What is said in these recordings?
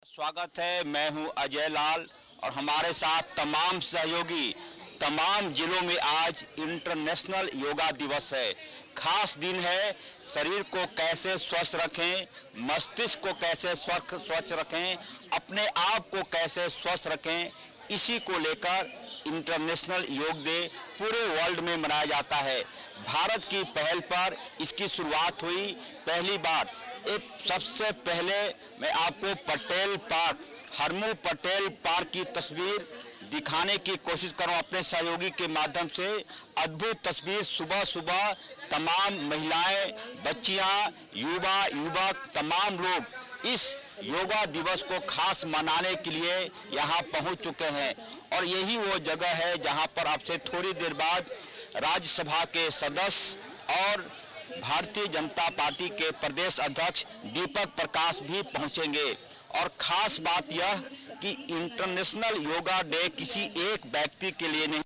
स्वागत है। मैं हूं अजय लाल और हमारे साथ तमाम सहयोगी तमाम जिलों में आज इंटरनेशनल योगा दिवस है। खास दिन है। शरीर को कैसे स्वस्थ रखें, मस्तिष्क को कैसे स्वच्छ रखें, अपने आप को कैसे स्वस्थ रखें, इसी को लेकर इंटरनेशनल योग डे पूरे वर्ल्ड में मनाया जाता है। भारत की पहल पर इसकी शुरुआत हुई। पहली बार एक सबसे पहले मैं आपको पटेल पार्क, हरमू पटेल पार्क की तस्वीर दिखाने की कोशिश करूं अपने सहयोगी के माध्यम से। अद्भुत तस्वीर। सुबह सुबह तमाम महिलाएं, बच्चियां, युवा युवक तमाम लोग इस योगा दिवस को खास मनाने के लिए यहां पहुंच चुके हैं और यही वो जगह है जहां पर आपसे थोड़ी देर बाद राज्यसभा के सदस्य और भारतीय जनता पार्टी के प्रदेश अध्यक्ष दीपक प्रकाश भी पहुंचेंगे। और खास बात यह कि इंटरनेशनल योगा डे किसी एक व्यक्ति के लिए नहीं,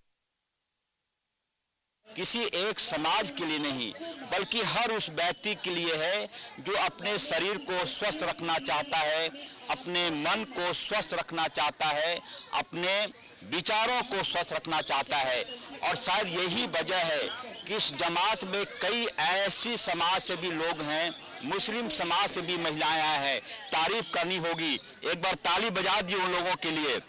किसी एक समाज के लिए नहीं, बल्कि हर उस व्यक्ति के लिए है जो अपने शरीर को स्वस्थ रखना चाहता है, अपने मन को स्वस्थ रखना चाहता है, अपने विचारों को स्वस्थ रखना चाहता है। और शायद यही वजह है कि इस जमात में कई ऐसी समाज से भी लोग हैं, मुस्लिम समाज से भी महिलाएं आए हैं। तारीफ करनी होगी, एक बार ताली बजा दी उन लोगों के लिए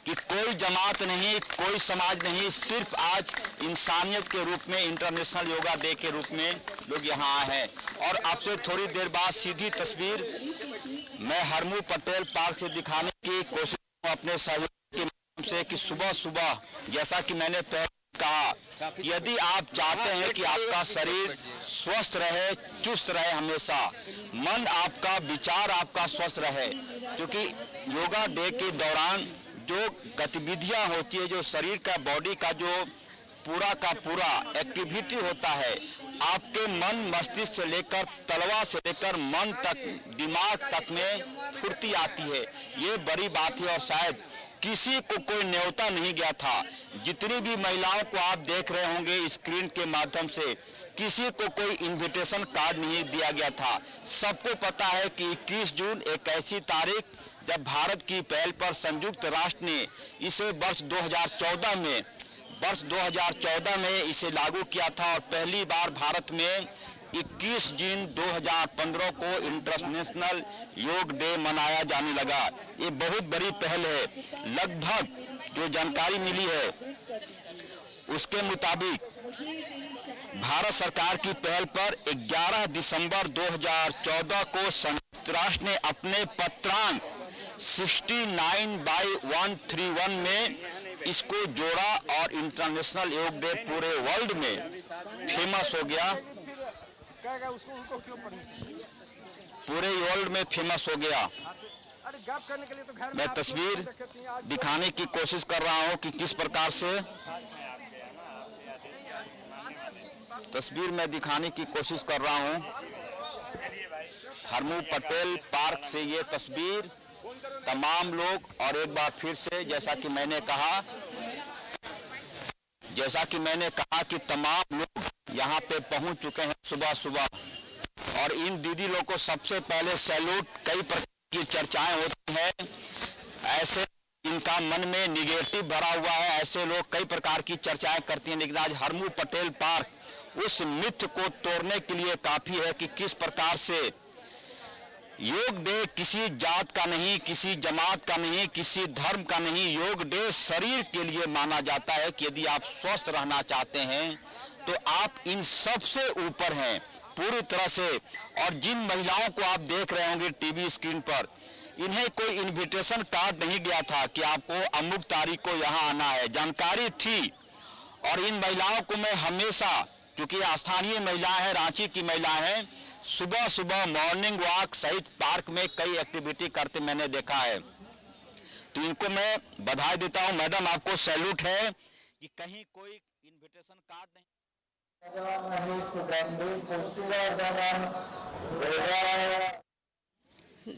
कि कोई जमात नहीं, कोई समाज नहीं, सिर्फ आज इंसानियत के रूप में इंटरनेशनल योगा डे के रूप में लोग यहाँ आए हैं। और आपसे थोड़ी देर बाद सीधी तस्वीर मैं हरमू पटेल पार्क से दिखाने की कोशिश अपने सहयोग के माध्यम से कि सुबह सुबह जैसा कि मैंने पहले कहा, यदि आप चाहते हैं कि आपका शरीर स्वस्थ रहे, चुस्त रहे, हमेशा मन आपका, विचार आपका स्वस्थ रहे, क्योंकि योगा डे के दौरान जो गतिविधियां होती है, जो शरीर का, बॉडी का जो पूरा का पूरा एक्टिविटी होता है, आपके मन मस्तिष्क से लेकर तलवा से लेकर मन तक, दिमाग तक में फुर्ती आती है। ये बड़ी बात है और शायद किसी को कोई न्योता नहीं गया था। जितनी भी महिलाओं को आप देख रहे होंगे स्क्रीन के माध्यम से, किसी को कोई इनविटेशन कार्ड नहीं दिया गया था। सबको पता है कि 21 जून एक ऐसी तारीख जब भारत की पहल पर संयुक्त राष्ट्र ने इसे वर्ष 2014 में इसे लागू किया था और पहली बार भारत में 21 जून 2015 को इंटरनेशनल योग डे मनाया जाने लगा। ये बहुत बड़ी पहल है। लगभग जो जानकारी मिली है उसके मुताबिक भारत सरकार की पहल पर 11 दिसंबर 2014 को संयुक्त राष्ट्र ने अपने पत्रांक 69/131 में इसको जोड़ा और इंटरनेशनल योग डे पूरे वर्ल्ड में फेमस हो गया, पूरे वर्ल्ड में फेमस हो गया। मैं तस्वीर दिखाने की कोशिश कर रहा हूं कि किस प्रकार से तस्वीर में दिखाने की कोशिश कर रहा हूं। हरमू पटेल पार्क से ये तस्वीर तमाम लोग, और एक बार फिर से जैसा कि मैंने कहा कि तमाम लोग यहाँ पे पहुँच चुके हैं सुबह सुबह। और इन दीदी लोग को सबसे पहले सैल्यूट। कई प्रकार की चर्चाएं होती हैं, ऐसे इनका मन में निगेटिव भरा हुआ है, ऐसे लोग कई प्रकार की चर्चाएं करती हैं, लेकिन आज हरमू पटेल पार्क उस मिथ को तोड़ने के लिए काफी है कि किस प्रकार से योग डे किसी जात का नहीं, किसी जमात का नहीं, किसी धर्म का नहीं। योग डे शरीर के लिए माना जाता है कि यदि आप स्वस्थ रहना चाहते हैं तो आप इन सबसे ऊपर हैं पूरी तरह से। और जिन महिलाओं को आप देख रहे होंगे टीवी स्क्रीन पर, इन्हें कोई इनविटेशन कार्ड नहीं गया था कि आपको अमुक तारीख को यहाँ आना है। जानकारी थी और इन महिलाओं को मैं हमेशा, क्योंकि स्थानीय महिलाएं हैं, रांची की महिलाएं हैं, सुबह सुबह मॉर्निंग वॉक सहित पार्क में कई एक्टिविटी करते मैंने देखा है, तो इनको मैं बधाई देता हूं। मैडम, आपको सैल्यूट है कि कहीं कोई इनविटेशन कार्ड नहीं।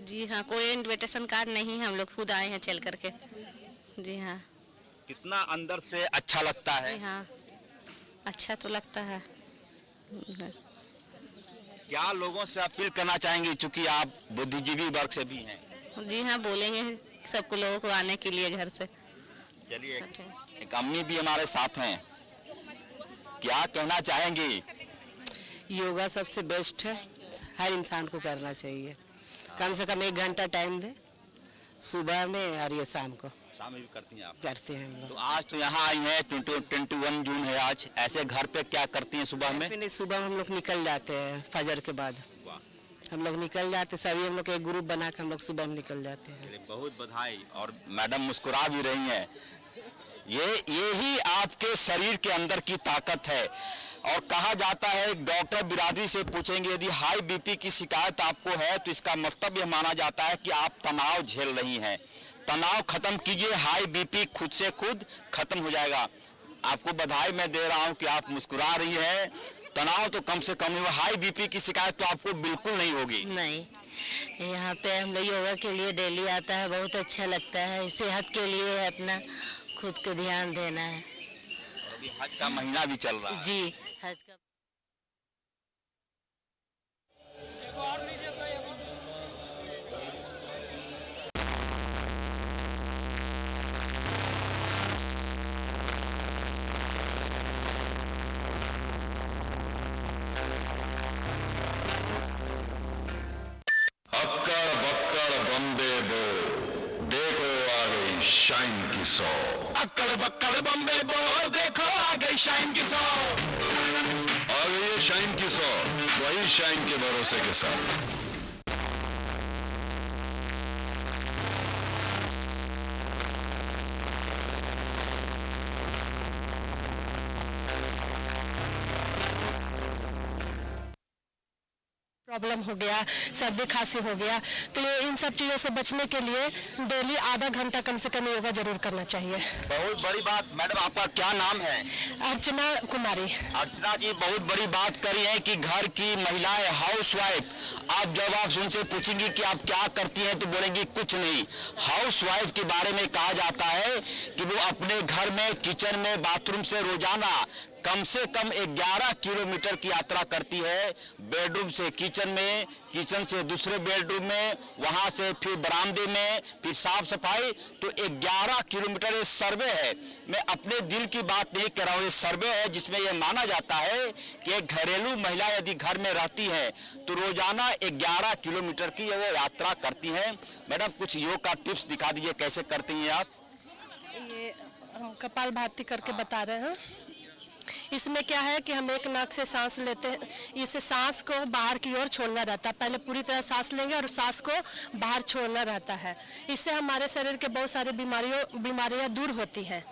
जी हाँ, कोई इनविटेशन कार्ड नहीं, हम लोग खुद आए हैं चल करके। जी हाँ। कितना अंदर से अच्छा लगता है। जी हाँ, अच्छा तो लगता है। क्या लोगों से अपील करना चाहेंगे, चूंकि आप बुद्धिजीवी वर्ग से भी हैं? जी हाँ, बोलेंगे सबको, लोगों को आने के लिए घर से। चलिए, एक अम्मी भी हमारे साथ हैं, क्या कहना चाहेंगी? योगा सबसे बेस्ट है, हर इंसान को करना चाहिए। कम से कम 1 घंटा टाइम दे, सुबह में और ये शाम को शाम में भी करती हैं आप? करते हैं हम तो लोग। आज तो यहाँ आई हैं, 21 जून है आज, ऐसे घर पे क्या करती हैं सुबह में? फिर सुबह हम लोग निकल जाते हैं, फजर के बाद हम लोग निकल जाते, सभी हम लोग एक ग्रुप बना के हम लोग सुबह में निकल जाते हैं। बहुत बधाई। और मैडम मुस्कुरा भी रही हैं। यही आपके शरीर के अंदर की ताकत है। और कहा जाता है, डॉक्टर बिरादरी से पूछेंगे यदि हाई बीपी की शिकायत आपको है तो इसका मतलब यह माना जाता है कि आप तनाव झेल रही हैं। तनाव खत्म कीजिए, हाई बीपी खुद से खुद खत्म हो जाएगा। आपको बधाई मैं दे रहा हूं कि आप मुस्कुरा रही हैं। तनाव तो कम से कम, हाई बीपी की शिकायत तो आपको बिल्कुल नहीं होगी। नहीं, यहाँ पे हम लोग योगा के लिए डेली आता है, बहुत अच्छा लगता है। सेहत के लिए अपना खुद को ध्यान देना है। अभी हज का महीना भी चल रहा है। जी, हज का अक्कड़ बक्कड़ बम्बे बो, देखो आ गई शाइन की सौ। अक्कड़ बक्कड़ बम्बे बो, देखो आ गई शाइन की सौ। आ गई है शाइन की सौ, वही शाइन के भरोसे के साथ। प्रॉब्लम हो गया, सर्दी खांसी हो गया, तो ये इन सब चीज़ों से बचने के लिए डेली आधा घंटा कम से कम योगा जरूर करना चाहिए। बहुत बड़ी बात। मैडम आपका क्या नाम है? अर्चना कुमारी। अर्चना जी, बहुत बड़ी बात करी है कि घर की महिलाएं, हाउसवाइफ, आप जब आप उनसे पूछेंगी कि आप क्या करती हैं तो बोलेंगी कुछ नहीं। हाउसवाइफ के बारे में कहा जाता है कि वो अपने घर में, किचन में, बाथरूम से रोजाना कम से कम 11 किलोमीटर की यात्रा करती है। बेडरूम से किचन में, किचन से दूसरे बेडरूम में, वहां से फिर बरामदे में, फिर साफ सफाई, तो 11 किलोमीटर ये सर्वे है। मैं अपने दिल की बात नहीं कर रहा हूँ, ये सर्वे है जिसमें यह माना जाता है कि एक घरेलू महिला यदि घर में रहती है तो रोजाना 11 किलोमीटर की वो यात्रा करती है। मैडम कुछ योग का टिप्स दिखा दीजिए, कैसे करती हैं आप? ये हम कपालभाति करके बता रहे हैं। इसमें क्या है कि हम एक नाक से सांस लेते हैं, इसे सांस को बाहर की ओर छोड़ना रहता है। पहले पूरी तरह सांस लेंगे और सांस को बाहर छोड़ना रहता है। इससे हमारे शरीर के बहुत सारी बीमारियां दूर होती हैं।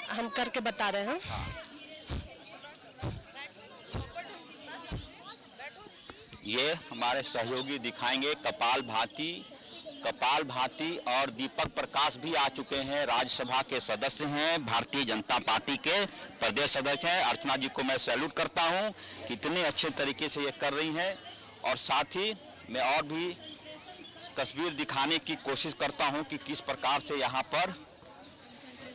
हम करके बता रहे हैं। ये हमारे सहयोगी दिखाएंगे कपाल भाती और दीपक प्रकाश भी आ चुके हैं, राज्यसभा के सदस्य हैं, भारतीय जनता पार्टी के प्रदेश सदस्य हैं। अर्चना जी को मैं सैल्यूट करता हूं, कितने अच्छे तरीके से ये कर रही हैं। और साथ ही मैं और भी तस्वीर दिखाने की कोशिश करता हूं कि किस प्रकार से यहाँ पर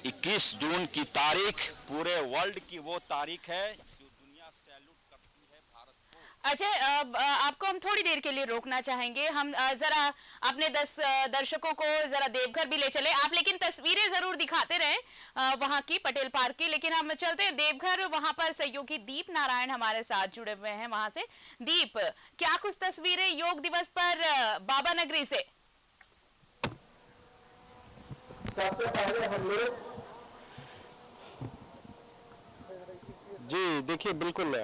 21 जून की तारीख पूरे वर्ल्ड की वो तारीख है जो दुनिया सैल्यूट करती है भारत को। अजय, आपको हम थोड़ी देर के लिए रोकना चाहेंगे। हम जरा अपने 10 दर्शकों को जरा देवघर भी ले चले। आप लेकिन तस्वीरें जरूर दिखाते रहें वहां की, पटेल पार्क की। लेकिन हम चलते हैं देवघर, वहां पर सहयोगी दीप नारायण हमारे साथ जुड़े हुए हैं वहां से। दीप, क्या कुछ तस्वीरें योग दिवस पर बाबा नगरी से? सबसे पहले हम लोग जी देखिए, बिल्कुल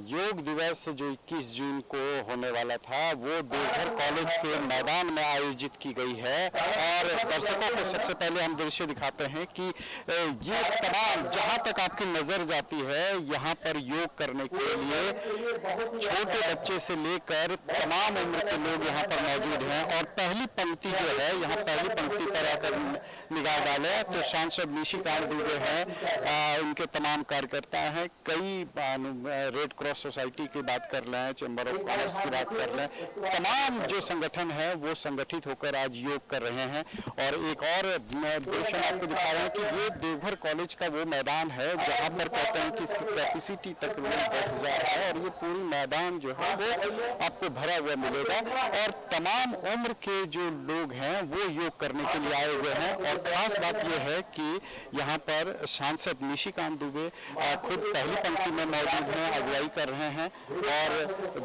योग दिवस जो 21 जून को होने वाला था वो देवघर कॉलेज के मैदान में आयोजित की गई है। और दर्शकों को सबसे पहले हम दृश्य दिखाते हैं कि ये तमाम, जहां तक आपकी नजर जाती है, यहाँ पर योग करने के लिए छोटे बच्चे से लेकर तमाम उम्र के लोग यहाँ पर मौजूद हैं। और पहली पंक्ति जो है, यहाँ पहली पंक्ति पर आकर निगाह डाले तो सांसद निशिकांत दुबे हैं, उनके तमाम कार्यकर्ता हैं, कई रेड क्रॉस सोसाइटी की बात कर लें, चैम्बर ऑफ कॉमर्स की बात कर लें, तमाम जो संगठन है वो संगठित होकर आज योग कर रहे हैं। और एक और दृश्य आपको दिखा रहे हैं कि ये देवघर कॉलेज का वो मैदान है जहाँ पर कहते हैं कि इसकी कैपेसिटी तकरीबन 10,000 है और ये पूरी मैदान जो है वो आपको भरा हुआ मिलेगा और तमाम उम्र के जो लोग हैं वो योग करने के लिए आए हुए हैं। और खास बात यह है कि यहाँ पर सांसद निशिकांत दुबे खुद पहली पंक्ति में मौजूद हैं, अगुवाई कर रहे हैं। और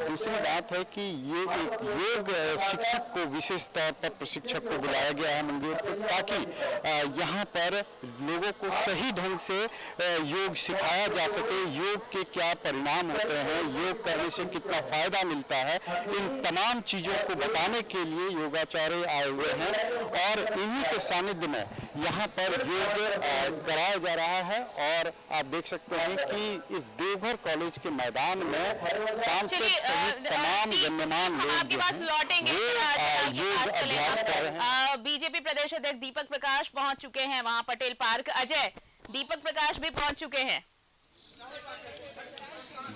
दूसरी बात है कि ये एक योग शिक्षक को विशेष तौर पर प्रशिक्षक को बुलाया गया है मुंगेर से, ताकि यहाँ पर लोगों को सही ढंग से योग सिखाया जा सके, योग के क्या परिणाम होते हैं, योग करने से कितना फायदा मिलता है, इन तमाम चीजों को बताने के लिए योगाचार्य आए हुए हैं। और इन्हीं के सानिध्य में यहाँ पर योग कराया जा रहा है। और आप देख सकते हैं कि इस देवघर कॉलेज के मैदान में सांसद सहित तमाम गण्यमान लोग आपके पास लौटेंगे योग अभ्यास कर रहे हैं। बीजेपी प्रदेश अध्यक्ष दीपक प्रकाश पहुंच चुके हैं वहां पटेल पार्क। अजय, दीपक प्रकाश भी पहुंच चुके हैं।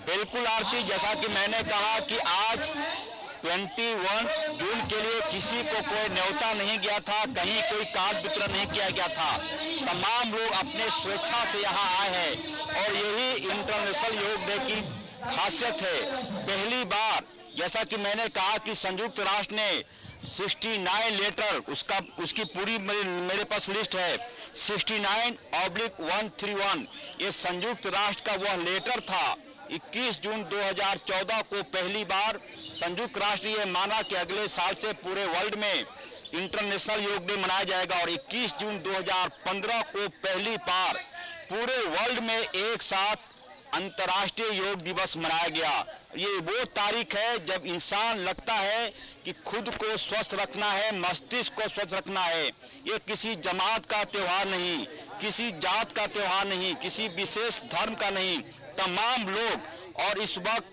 बिल्कुल आरती, जैसा कि मैंने कहा कि आज 21 जून के लिए किसी को कोई न्योता नहीं गया था, कहीं कोई कार्ड वितरण नहीं किया गया था। तमाम लोग अपने स्वेच्छा से यहाँ आए हैं और यही इंटरनेशनल योग डे की खासियत है। पहली बार, जैसा कि मैंने कहा कि संयुक्त राष्ट्र ने 69 लेटर, उसकी पूरी मेरे पास लिस्ट है, 69/131, ये संयुक्त राष्ट्र का वह लेटर था। 21 जून 2014 को पहली बार संयुक्त राष्ट्र ने माना कि अगले साल से पूरे वर्ल्ड में इंटरनेशनल योग डे मनाया जाएगा और 21 जून 2015 को पहली बार पूरे वर्ल्ड में एक साथ अंतर्राष्ट्रीय योग दिवस मनाया गया। ये वो तारीख है जब इंसान लगता है कि खुद को स्वस्थ रखना है, मस्तिष्क को स्वस्थ रखना है। ये किसी जमात का त्योहार नहीं, किसी जात का त्योहार नहीं, किसी विशेष धर्म का नहीं, तमाम लोग। और इस वक्त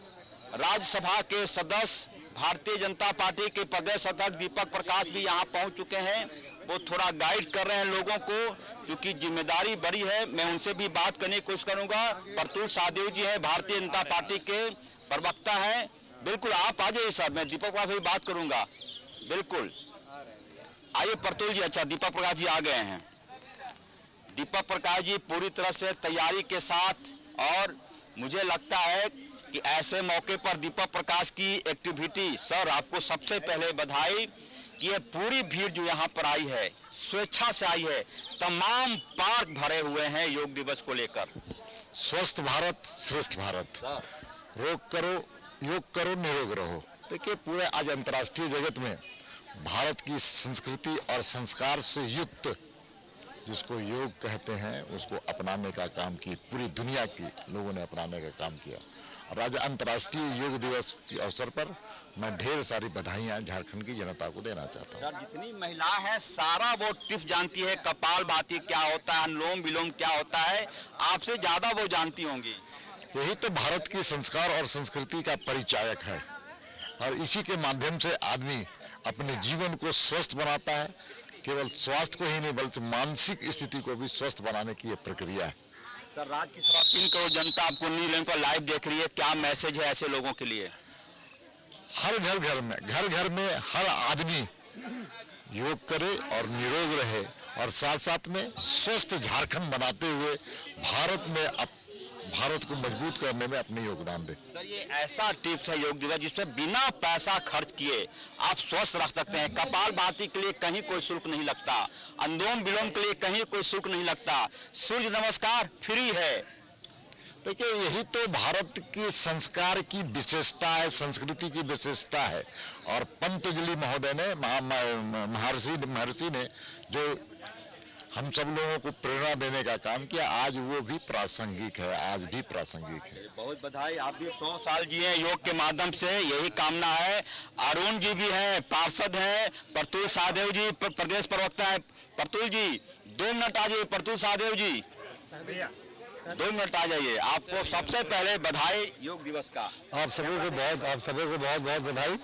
राज्यसभा के सदस्य, भारतीय जनता पार्टी के प्रदेश अध्यक्ष दीपक प्रकाश भी यहाँ पहुँच चुके हैं। वो थोड़ा गाइड कर रहे हैं लोगों को, क्योंकि जिम्मेदारी बड़ी है। मैं उनसे भी बात करने की कोशिश करूंगा। प्रतुल साहदेव जी हैं, भारतीय जनता पार्टी के प्रवक्ता हैं। बिल्कुल आप आ जाइए सर, मैं दीपक प्रकाश से भी बात करूंगा। बिल्कुल आइए प्रतुल जी। अच्छा, दीपक प्रकाश जी आ गए हैं। दीपक प्रकाश जी पूरी तरह से तैयारी के साथ, और मुझे लगता है कि ऐसे मौके पर दीपक प्रकाश की एक्टिविटी, सर आपको सबसे पहले बधाई कि ये पूरी भीड़ जो यहाँ पर आई है स्वेच्छा से आई है। तमाम पार्क भरे हुए हैं योग दिवस को लेकर। स्वस्थ भारत श्रेष्ठ भारत, योग करो निरोग रहो। देखिए पूरे आज अंतर्राष्ट्रीय जगत में भारत की संस्कृति और संस्कार से युक्त जिसको योग कहते हैं उसको अपनाने का काम किया, पूरी दुनिया के लोगों ने अपनाने का काम किया। और आज अंतर्राष्ट्रीय योग दिवस के अवसर पर मैं ढेर सारी बधाइयां झारखंड की जनता को देना चाहता हूँ। सर जितनी महिला है सारा वो टिप्स जानती है, कपालभाति क्या होता है, अनुलोम विलोम क्या होता है, आपसे ज्यादा वो जानती होंगी। यही तो भारत की संस्कार और संस्कृति का परिचायक है और इसी के माध्यम से आदमी अपने जीवन को स्वस्थ बनाता है। केवल स्वास्थ्य को ही नहीं बल्कि मानसिक स्थिति को भी स्वस्थ बनाने की यह प्रक्रिया है। सर राज्य की 3 करोड़ जनता आपको न्यूज़ पर लाइव देख रही है, क्या मैसेज है ऐसे लोगों के लिए? हर घर घर में हर आदमी योग करे और निरोग रहे और साथ साथ में स्वस्थ झारखंड बनाते हुए भारत को मजबूत करने में अपने योगदान दे। सर ये ऐसा टिप्स है योग दिवस जिसमें बिना पैसा खर्च किए आप स्वस्थ रख सकते हैं। कपालभाति के लिए कहीं कोई शुल्क नहीं लगता, अनुलोम विलोम के लिए कहीं कोई शुल्क नहीं लगता, सूर्य नमस्कार फ्री है। देखिए यही तो भारत की संस्कार की विशेषता है, संस्कृति की विशेषता है। और पतंजलि महोदय ने महर्षि ने जो हम सब लोगों को प्रेरणा देने का काम किया, आज वो भी प्रासंगिक है, आज भी प्रासंगिक है। बहुत बधाई, आप भी 100 साल जिए योग के माध्यम से, यही कामना है। अरुण जी भी हैं, पार्षद हैं, प्रतुल साहदेव जी प्रदेश प्रवक्ता है। प्रतुल जी 2 मिनट आ जाइए। प्रतुल साहदेव जी 2 मिनट आ जाइए। आपको सबसे पहले बधाई योग दिवस का। आप सभी को बहुत बहुत बधाई।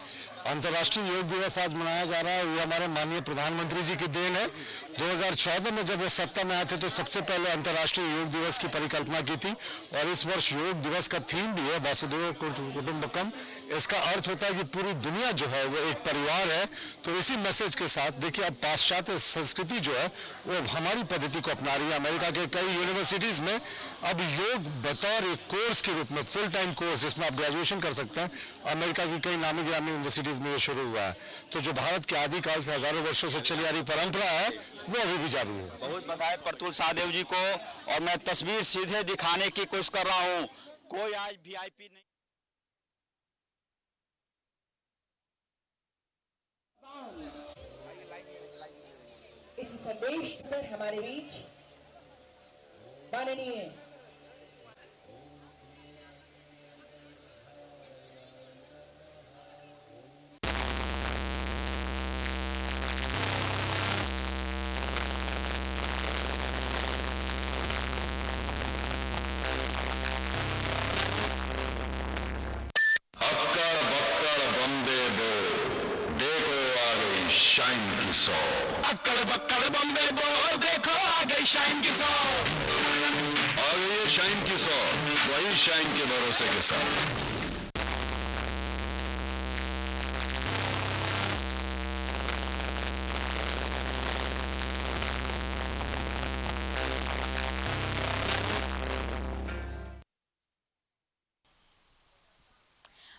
अंतर्राष्ट्रीय योग दिवस आज मनाया जा रहा है, ये हमारे माननीय प्रधानमंत्री जी की देन है। 2014 में जब वो सत्ता में आए थे तो सबसे पहले अंतर्राष्ट्रीय योग दिवस की परिकल्पना की थी और इस वर्ष योग दिवस का थीम भी है वसुधैव कुटुंबकम। इसका अर्थ होता है कि पूरी दुनिया जो है वो एक परिवार है। तो इसी मैसेज के साथ देखिए अब पाश्चात्य संस्कृति जो है वो हमारी पद्धति को अपना रही है। अमेरिका के कई यूनिवर्सिटीज में अब योग बतौर एक कोर्स के रूप में फुल टाइम कोर्स जिसमें आप ग्रेजुएशन कर सकते हैं, अमेरिका की कई नामी गिरामी यूनिवर्सिटीज में ये शुरू हुआ है। तो जो भारत के आदिकाल से हजारों वर्षों से चली आ रही परंपरा है वो अभी भी जारी है। बहुत बधाई प्रतुल सहदेव जी को। और मैं तस्वीर सीधे दिखाने की कोशिश कर रहा हूँ, कोई आज VIP नहीं। इस संदेश पर हमारे बीच माननीय अक्कड़ बक्कड़ बम्बे बो, देखो आ गई शाइन की सौ। अक्कड़ बक्कड़ बम्बे बो, देखो आ गई शाइन की सौ। आ गई है शाइन की सौ, वही शाइन के भरोसे के साथ।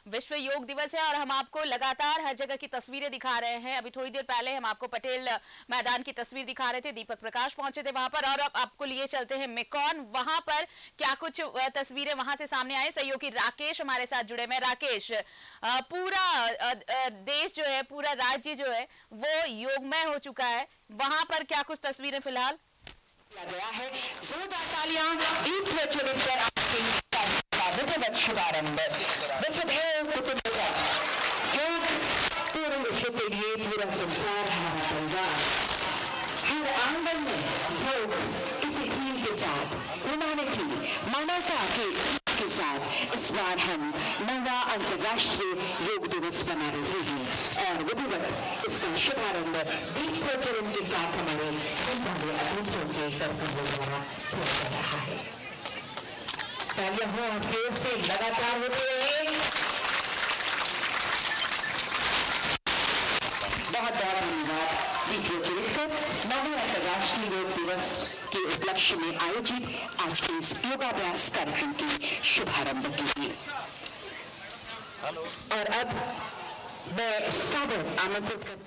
विश्व योग दिवस है और हम आपको लगातार हर जगह की तस्वीरें दिखा रहे हैं। अभी थोड़ी देर पहले हम आपको पटेल मैदान की तस्वीर दिखा रहे थे, दीपक प्रकाश पहुंचे थे वहां पर, और अब आपको लिए चलते हैं मेकॉन। वहां पर क्या कुछ तस्वीरें वहां से सामने आए। सहयोगी राकेश हमारे साथ जुड़े हैं। राकेश, पूरा देश जो है, पूरा राज्य जो है वो योगमय हो चुका है, वहां पर क्या कुछ तस्वीरें फिलहाल गया है। जोरदार तालियां दीप प्रज्वलित कर आपके विधिवत शुभारंभ। वसुधैव कुटुंबकम, योग पूरे विश्व के लिए पूरा संसार हमारा परिवार। हर आंगन में योग किसी थीम के साथ, ह्यूमैनिटी मानवता के साथ इस बार हम 9वां अंतर्राष्ट्रीय योग दिवस मना रहे हैं और विधिवत इसका शुभारंभ दीप प्रज्वलन के साथ हमारे संभाव्य अतिथियों के कर्तव्यों द्वारा किया जा रहा है। तालियां हो आपकी ओर से लगातार होते रहे। बहुत बहुत धन्यवाद। दीप प्रज्वलित कर 9वें अंतर्राष्ट्रीय योग दिवस के उपलक्ष्य में आयोजित आज के इस योगाभ्यास कार्यक्रम के शुभारंभ के लिए। और अब मैं सादर आमंत्रित कर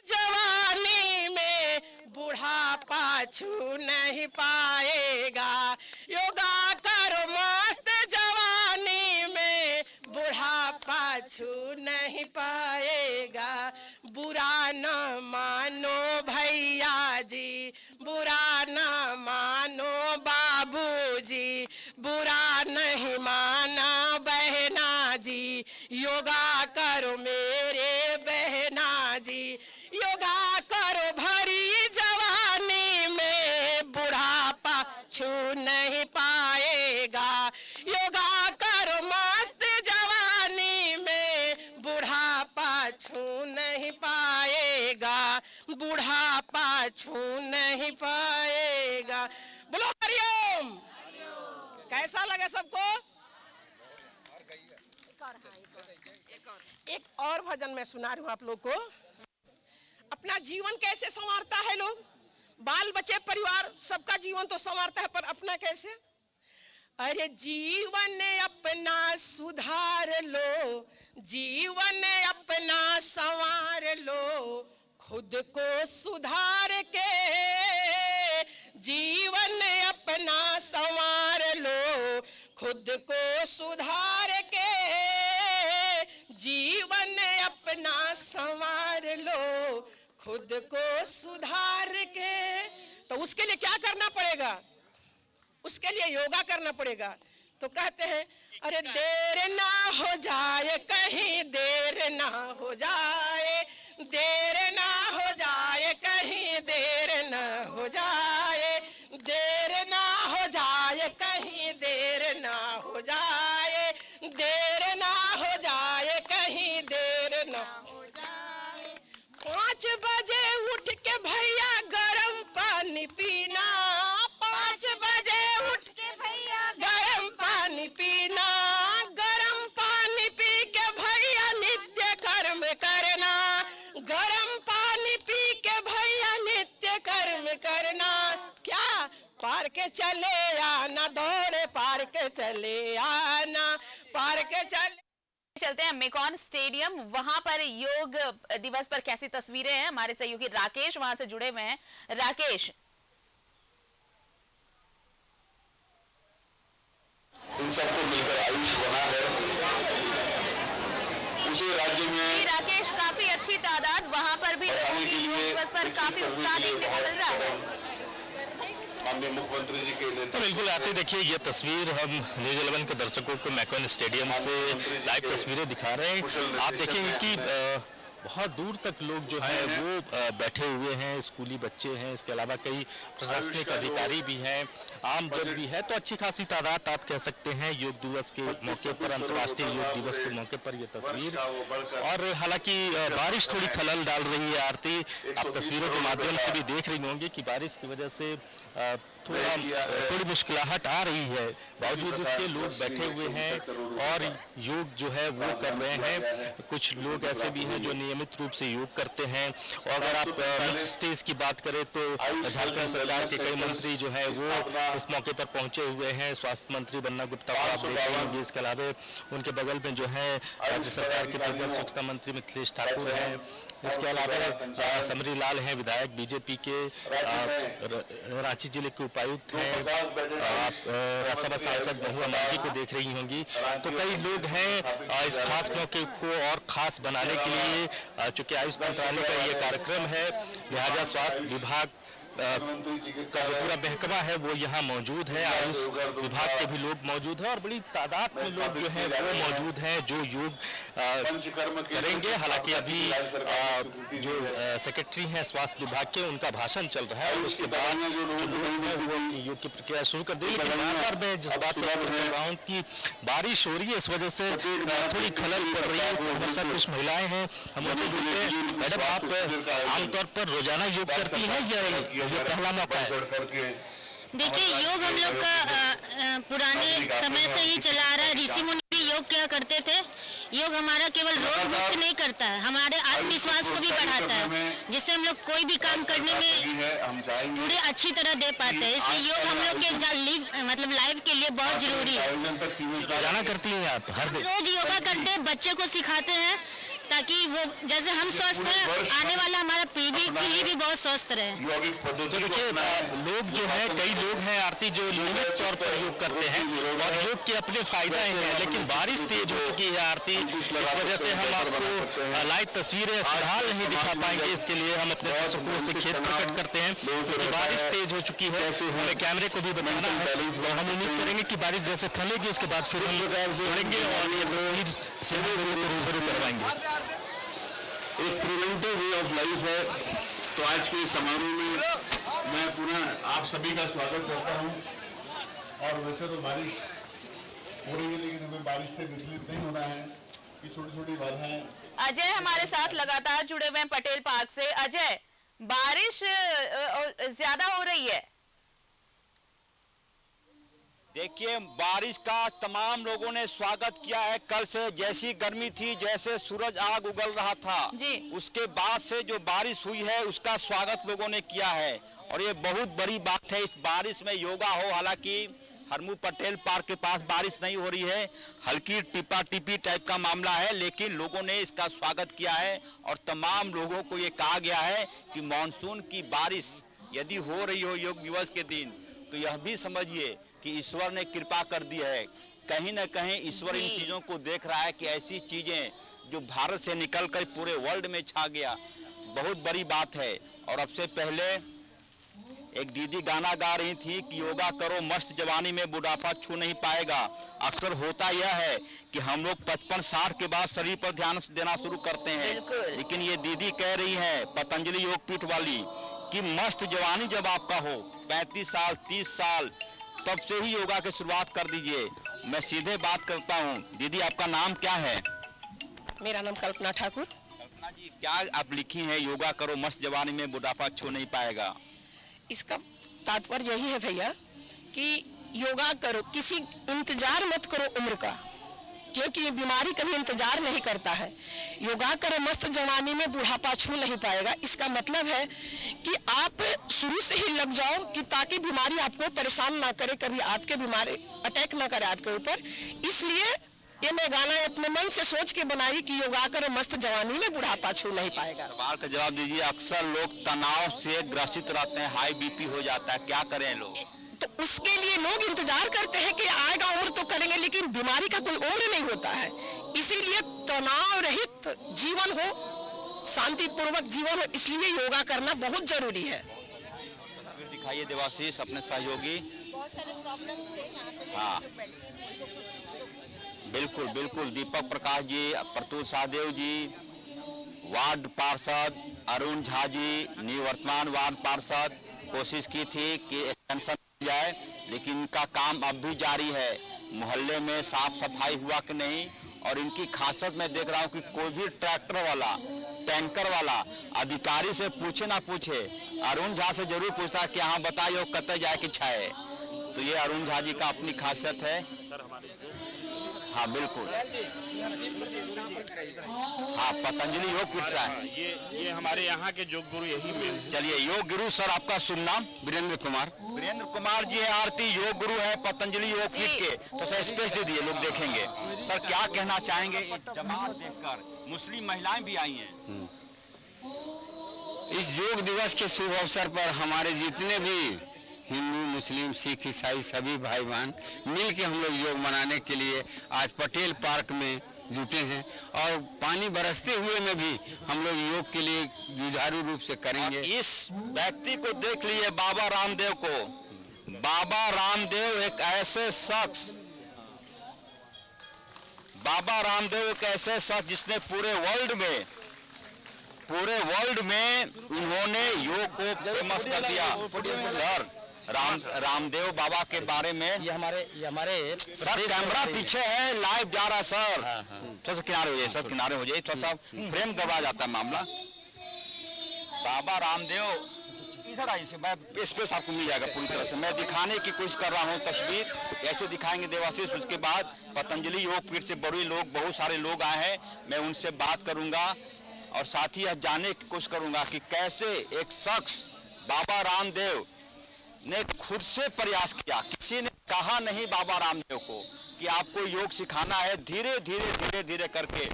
जवानी में बुढ़ापा छू नहीं पाएगा, योगा करो मस्त जवानी में बुढ़ापा छू नहीं पाएगा। बुरा न मानो भैया जी, बुरा न मानो बाबूजी, बुरा नहीं माना बहना जी, योगा करो मेरे बहना जी, योगा करो भरी जवानी में बुढ़ापा छू नहीं पाएगा। योगा करो मस्त जवानी में बुढ़ापा छू नहीं पाएगा, बुढ़ापा छू नहीं पाएगा। बोलो हरिओम। कैसा लगे सबको? एक और भजन मैं सुना रही हूँ आप लोग को। अपना जीवन कैसे संवारता है लोग, बाल बच्चे परिवार सबका जीवन तो संवारता है, पर अपना कैसे? अरे जीवन अपना सुधार लो, जीवन अपना संवार लो, खुद को सुधार के जीवन अपना संवार लो, खुद को सुधार के जीवन अपना संवार लो, खुद को सुधार के। तो उसके लिए क्या करना पड़ेगा? उसके लिए योगा करना पड़ेगा। तो कहते हैं अरे देर ना हो जाए कहीं देर ना हो जाए, देर ना हो जाए कहीं देर ना हो जाए, देर ना हो जाए कहीं देर ना हो जाए, देर ना हो जाए कहीं देर ना हो जाए। 5 बजे उठ के भैया गरम पानी पीना, 5 बजे उठ के भैया गरम पानी पीना, गरम पानी पी के भैया नित्य कर्म करना, गरम पानी पी के भैया नित्य कर्म करना। क्या पार के चले आना, दौड़े पार के चले आना, पार के चले। चलते हैं मेकॉन स्टेडियम, वहां पर योग दिवस पर कैसी तस्वीरें हैं, हमारे सहयोगी राकेश वहां से जुड़े हुए हैं। राकेश, इन सबको मिलकर आयुष बना है, उसे राज्य में राकेश काफी अच्छी तादाद वहां पर भी लोगों की योग दिवस पर काफी उत्साह देखने को मिल रहा है। माननीय मुख्यमंत्री जी के तो बिल्कुल आते देखिए ये तस्वीर हम न्यूज़ 11 के दर्शकों को मेकॉन स्टेडियम से लाइव तस्वीरें दिखा रहे हैं। आप देखेंगे कि बहुत दूर तक लोग जो है वो बैठे हुए हैं, स्कूली बच्चे हैं, इसके अलावा कई प्रशासनिक अधिकारी भी हैं, आम जन भी है। तो अच्छी खासी तादाद आप कह सकते हैं योग दिवस के मौके पर, अंतर्राष्ट्रीय योग दिवस के मौके पर ये तस्वीर। और हालांकि बारिश थोड़ी खलल डाल रही है आरती, आप तस्वीरों के माध्यम से भी देख रही होंगी कि बारिश की वजह से थोड़ी मुश्किलाहट आ रही है, बावजूद इसके लोग बैठे हुए हैं और योग जो है वो कर रहे हैं। कुछ लोग ऐसे भी हैं जो नियमित रूप से योग करते हैं। और अगर आप मुख्य स्टेज की बात करें तो झारखंड सरकार के कई मंत्री जो है वो इस मौके पर पहुंचे हुए हैं। स्वास्थ्य मंत्री बन्ना गुप्ता को आप देख रहे होंगे, इसके अलावा उनके बगल में जो है राज्य सरकार के पेयजल स्वच्छता मंत्री मिथिलेश ठाकुर हैं, इसके अलावा समरी लाल हैं, विधायक बीजेपी के रांची जिले के उपायुक्त हैं, आप राज्यसभा सांसद महुआ माझी को देख रही होंगी। तो कई लोग हैं इस खास मौके को और खास बनाने के लिए, चूंकि आयुष मंत्रालय का ये कार्यक्रम है, लिहाजा स्वास्थ्य विभाग का जो पूरा महकमा है वो यहाँ मौजूद है, आयुष विभाग के भी लोग मौजूद हैं और बड़ी तादाद में लोग जो है वो मौजूद हैं जो योग करेंगे। हालांकि अभी जो सेक्रेटरी हैं स्वास्थ्य विभाग के, उनका भाषण चल रहा है और उसके बाद जो लोग हैं वो योग की प्रक्रिया शुरू कर देंगे। लेकिन बार-बार मैं जिस बात पर कर रहा हूँ कि बारिश हो रही है, इस वजह से थोड़ी खलल पड़ रही है। हमारे साथ कुछ महिलाएं हैं, हम उनसे जुड़ते हैं। मैडम, आप आमतौर पर रोजाना योग करती हैं या ये पहला मौका है? देखिए, योग हम लोग का पुराने समय से ही चला आ रहा है। ऋषि मुनि भी योग किया करते थे। योग हमारा केवल रोग मुक्त नहीं करता है, हमारे आत्मविश्वास को भी बढ़ाता है, जिससे हम लोग कोई भी काम करने में पूरे अच्छी तरह दे पाते हैं। इसलिए योग हम लोग के लाइफ के लिए बहुत जरूरी है। रोजाना करती हैं आप? हर दिन रोज योगा करते हैं, बच्चे को सिखाते हैं ताकि वो जैसे हम स्वस्थ हैं, आने वाला हमारा पीढ़ी भी बहुत स्वस्थ रहे। तो देखिए, लोग जो है, कई लोग हैं आरती जो नियमित तौर पर योग करते हैं और योग के अपने फायदे हैं, लेकिन बारिश तेज हो चुकी है आरती, इस वजह से हम आपको लाइव तस्वीरें फिलहाल नहीं दिखा पाएंगे। इसके लिए हम अपने दर्शकों से खेद प्रकट करते हैं क्योंकि बारिश तेज हो चुकी है, हमें कैमरे को भी बताना है। तो हम उम्मीद करेंगे कि बारिश जैसे थमेगी उसके बाद फिर हम लोग जोड़ेंगे और ये तस्वीर से रूबरू करवाएंगे। एक प्रिवेंटिव वे ऑफ लाइफ है। तो आज के समारोह में मैं पुनः आप सभी का स्वागत करता हूं। और वैसे तो बारिश हो रही है, लेकिन हमें बारिश से विचलित नहीं होना है कि छोटी छोटी बाधाएं। अजय हमारे साथ लगातार जुड़े हुए हैं पटेल पार्क से। अजय, बारिश ज्यादा हो रही है? देखिए, बारिश का तमाम लोगों ने स्वागत किया है। कल से जैसी गर्मी थी, जैसे सूरज आग उगल रहा था जी, उसके बाद से जो बारिश हुई है उसका स्वागत लोगों ने किया है और ये बहुत बड़ी बात है। इस बारिश में योगा हो, हालांकि हरमू पटेल पार्क के पास बारिश नहीं हो रही है, हल्की टिपा टिपी टाइप का मामला है, लेकिन लोगों ने इसका स्वागत किया है और तमाम लोगों को ये कहा गया है कि मानसून की बारिश यदि हो रही हो योग दिवस के दिन, तो यह भी समझिए कि ईश्वर ने कृपा कर दी है। कहीं न कहीं ईश्वर इन चीजों को देख रहा है कि ऐसी चीजें जो भारत से निकलकर पूरे वर्ल्ड में छा गया, बहुत बड़ी बात है। और अब से पहले एक दीदी गाना गा रही थी कि योगा करो मस्त जवानी में बुढ़ापा छू नहीं पाएगा। अक्सर होता यह है कि हम लोग 55-60 के बाद शरीर पर ध्यान देना शुरू करते हैं, लेकिन ये दीदी कह रही है पतंजलि योगपीठ वाली कि मस्त जवानी जब आपका हो 35 साल 30 साल तब से ही योगा की शुरुआत कर दीजिए। मैं सीधे बात करता हूँ, दीदी आपका नाम क्या है? मेरा नाम कल्पना ठाकुर। कल्पना जी, क्या आप लिखी हैं योगा करो मस्त जवानी में बुढ़ापा छू नहीं पाएगा? इसका तात्पर्य यही है भैया कि योगा करो, किसी इंतजार मत करो उम्र का, क्योंकि ये बीमारी कभी इंतजार नहीं करता है। योगा करो मस्त जवानी में बुढ़ापा छू नहीं पाएगा, इसका मतलब है कि आप शुरू से ही लग जाओ कि ताकि बीमारी आपको परेशान ना करे, कभी आपके बीमारी अटैक ना करे आपके ऊपर। इसलिए ये मैं गाना अपने मन से सोच के बनाई कि योगा करो मस्त जवानी में बुढ़ापा छू नहीं पाएगा। सवाल का जवाब दीजिए। अक्सर लोग तनाव से ग्रसित रहते हैं, हाई बीपी हो जाता है, क्या करें लोग? तो उसके लिए लोग इंतजार करते हैं कि आएगा उम्र तो करेंगे, लेकिन बीमारी का कोई उम्र नहीं होता है। इसीलिए तनाव रहित जीवन हो, शांतिपूर्वक जीवन हो, इसलिए योगा करना बहुत जरूरी है। तस्वीर दिखाइए देवाशीष अपने सहयोगी। बहुत सारे प्रॉब्लम्स थे यहाँ पे, हाँ बिल्कुल बिल्कुल, दीपक प्रकाश जी, प्रतुल सहदेव जी, वार्ड पार्षद अरुण झा जी, निवर्तमान वार्ड पार्षद, कोशिश की थी कि एक्सटेंशन जाए, लेकिन इनका काम अब भी जारी है। मोहल्ले में साफ सफाई हुआ कि नहीं, और इनकी खासियत मैं देख रहा हूँ कि कोई भी ट्रैक्टर वाला टैंकर वाला अधिकारी से पूछे ना पूछे, अरुण झा से जरूर पूछता है कि हाँ बताइए कतः जाए कि छाए। तो ये अरुण झा जी का अपनी खासियत है। हाँ बिल्कुल, हाँ पतंजलि योग पीठ से है। ये हमारे यहाँ के योग गुरु यही में। चलिए, योग गुरु सर आपका शुभ नाम? वीरेंद्र कुमार। वीरेंद्र कुमार जी है आरती, योग गुरु है पतंजलि योग पीठ के। तो सर स्पेस दे दिए, लोग देखेंगे। सर क्या कहना चाहेंगे जमात देखकर? मुस्लिम महिलाएं भी आई हैं। इस योग दिवस के शुभ अवसर पर हमारे जितने भी हिंदू मुस्लिम सिख ईसाई सभी भाई बहन मिल के हम लोग योग मनाने के लिए आज पटेल पार्क में जुटे हैं, और पानी बरसते हुए में भी हम लोग योग के लिए जुझारू रूप से करेंगे। इस व्यक्ति को देख लिए, बाबा रामदेव को। बाबा रामदेव एक ऐसे शख्स, बाबा रामदेव एक ऐसे शख्स जिसने पूरे वर्ल्ड में उन्होंने योग को फेमस कर दिया। सर रामदेव बाबा के बारे में ये हमारे सर कैमरा पीछे है, लाइव जा रहा है सर। थोड़ा सा किनारे हो जाए सर, किनारे हो जाए, थोड़ा सा फ्रेम गवा जाता है मामला। बाबा रामदेव इधर आइए, मैं स्पेस आपको मिल जाएगा पूरी तरह से। मैं दिखाने की कोशिश कर रहा हूँ, तस्वीर ऐसे दिखाएंगे देवाशीष। उसके बाद पतंजलि योग पीठ से बड़े लोग, बहुत सारे लोग आए हैं, मैं उनसे बात करूंगा और साथ ही यह जानने की कोशिश करूंगा कि कैसे एक शख्स बाबा रामदेव ने खुद से प्रयास किया। किसी ने कहा नहीं बाबा रामदेव को कि आपको योग सिखाना है, धीरे धीरे करके।